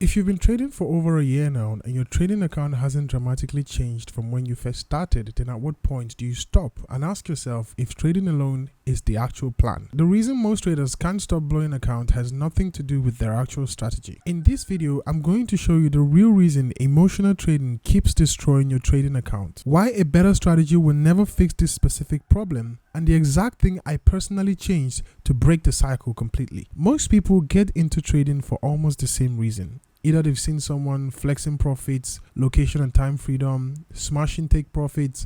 If you've been trading for over a year now and your trading account hasn't dramatically changed from when you first started, then at what point do you stop and ask yourself if trading alone is the actual plan? The reason most traders can't stop blowing account has nothing to do with their actual strategy. In this video, I'm going to show you the real reason emotional trading keeps destroying your trading account, why a better strategy will never fix this specific problem, and the exact thing I personally changed to break the cycle completely. Most people get into trading for almost the same reason. Either they've seen someone flexing profits, location and time freedom, smashing take profits,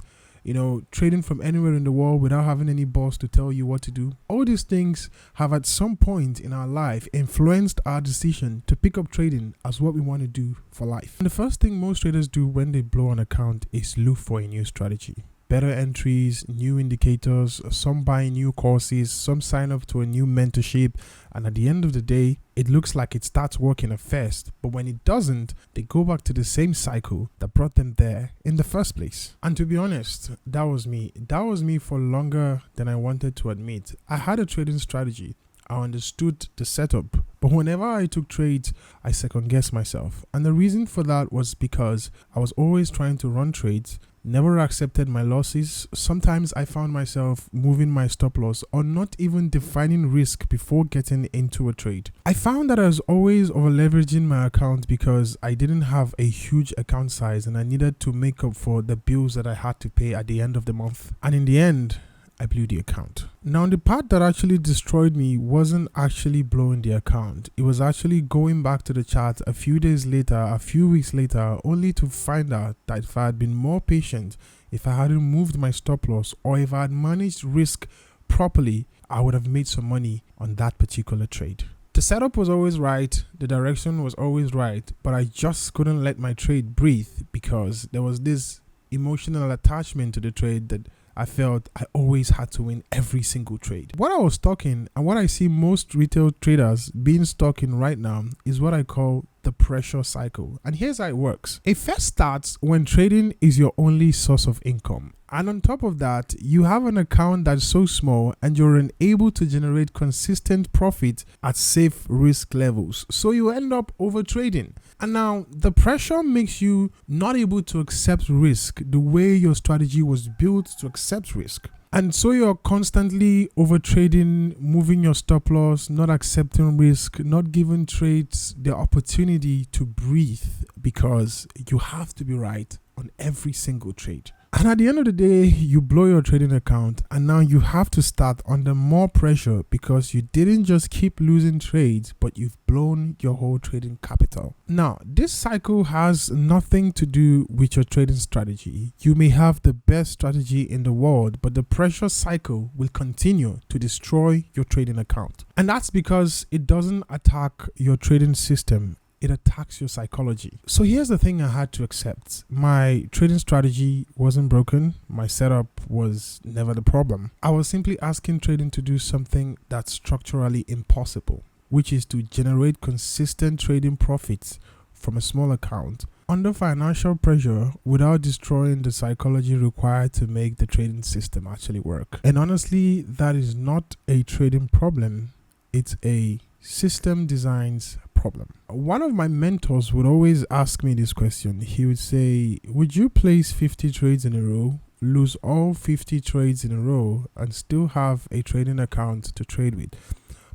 trading from anywhere in the world without having any boss to tell you what to do. All these things have at some point in our life influenced our decision to pick up trading as what we want to do for life. And the first thing most traders do when they blow an account is look for a new strategy. Better entries, new indicators, some buy new courses, some sign up to a new mentorship, and at the end of the day, it looks like it starts working at first, but when it doesn't, they go back to the same cycle that brought them there in the first place. And to be honest, that was me. That was me for longer than I wanted to admit. I had a trading strategy. I understood the setup, but whenever I took trades, I second-guessed myself. And the reason for that was because I was always trying to run trades, never accepted my losses. Sometimes I found myself moving my stop loss or not even defining risk before getting into a trade. I found that I was always over leveraging my account because I didn't have a huge account size and I needed to make up for the bills that I had to pay at the end of the month. And in the end, I blew the account. Now, the part that actually destroyed me wasn't actually blowing the account. It was actually going back to the chart a few days later, a few weeks later, only to find out that if I had been more patient, if I hadn't moved my stop loss, or if I had managed risk properly, I would have made some money on that particular trade. The setup was always right, the direction was always right, but I just couldn't let my trade breathe because there was this emotional attachment to the trade that I felt I always had to win every single trade. What I was stuck in and what I see most retail traders being stuck in right now is what I call the pressure cycle. And here's how it works. It first starts when trading is your only source of income. And on top of that, you have an account that's so small and you're unable to generate consistent profit at safe risk levels. So you end up over trading. And now the pressure makes you not able to accept risk the way your strategy was built to accept risk. And so you're constantly over trading, moving your stop loss, not accepting risk, not giving trades the opportunity to breathe because you have to be right on every single trade. And at the end of the day, you blow your trading account and now you have to start under more pressure because you didn't just keep losing trades, but you've blown your whole trading capital. Now, this cycle has nothing to do with your trading strategy. You may have the best strategy in the world, but the pressure cycle will continue to destroy your trading account. And that's because it doesn't attack your trading system. It attacks your psychology. So here's the thing I had to accept. My trading strategy wasn't broken. My setup was never the problem. I was simply asking trading to do something that's structurally impossible, which is to generate consistent trading profits from a small account under financial pressure without destroying the psychology required to make the trading system actually work. And honestly, that is not a trading problem. It's a system designs problem. One of my mentors would always ask me this question. He would say, would you place 50 trades in a row, lose all 50 trades in a row, and still have a trading account to trade with?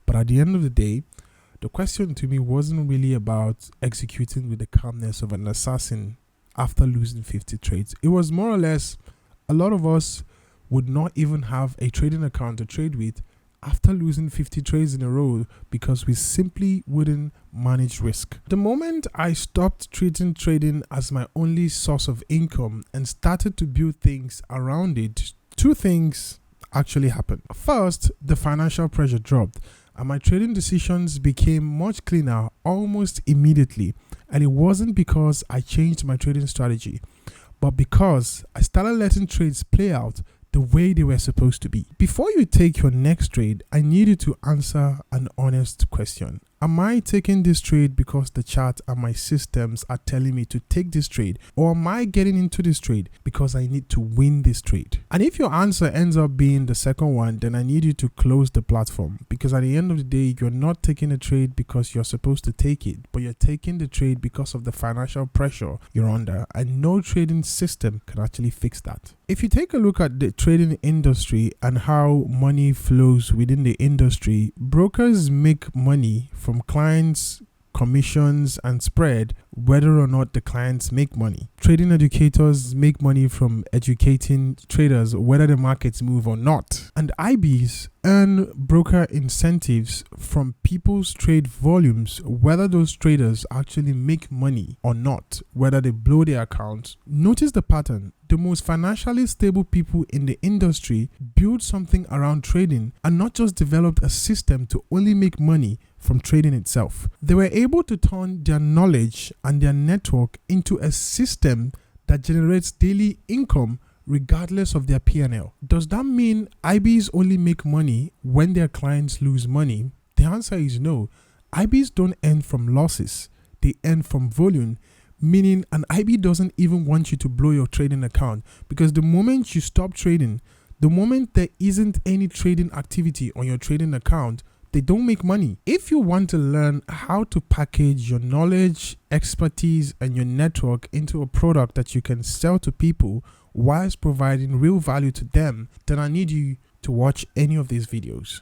But at the end of the day, the question to me wasn't really about executing with the calmness of an assassin after losing 50 trades. It was more or less, a lot of us would not even have a trading account to trade with after losing 50 trades in a row because we simply wouldn't manage risk. The moment I stopped treating trading as my only source of income and started to build things around it, two things actually happened. First, the financial pressure dropped and my trading decisions became much cleaner almost immediately. And it wasn't because I changed my trading strategy, but because I started letting trades play out the way they were supposed to be. Before you take your next trade, I need you to answer an honest question. Am I taking this trade because the chart and my systems are telling me to take this trade? Or am I getting into this trade because I need to win this trade? And if your answer ends up being the second one, then I need you to close the platform, because at the end of the day, you're not taking a trade because you're supposed to take it, but you're taking the trade because of the financial pressure you're under, and no trading system can actually fix that. If you take a look at the trading industry and how money flows within the industry, brokers make money from clients, commissions, and spread, whether or not the clients make money. Trading educators make money from educating traders whether the markets move or not. And IBs earn broker incentives from people's trade volumes, whether those traders actually make money or not, whether they blow their accounts. Notice the pattern. The most financially stable people in the industry build something around trading and not just developed a system to only make money from trading itself. They were able to turn their knowledge and their network into a system that generates daily income regardless of their P&L. Does that mean IBs only make money when their clients lose money? The answer is no. IBs don't earn from losses. They earn from volume, meaning an IB doesn't even want you to blow your trading account, because the moment you stop trading, the moment there isn't any trading activity on your trading account, they don't make money. If you want to learn how to package your knowledge, expertise, and your network into a product that you can sell to people whilst providing real value to them, then I need you to watch any of these videos.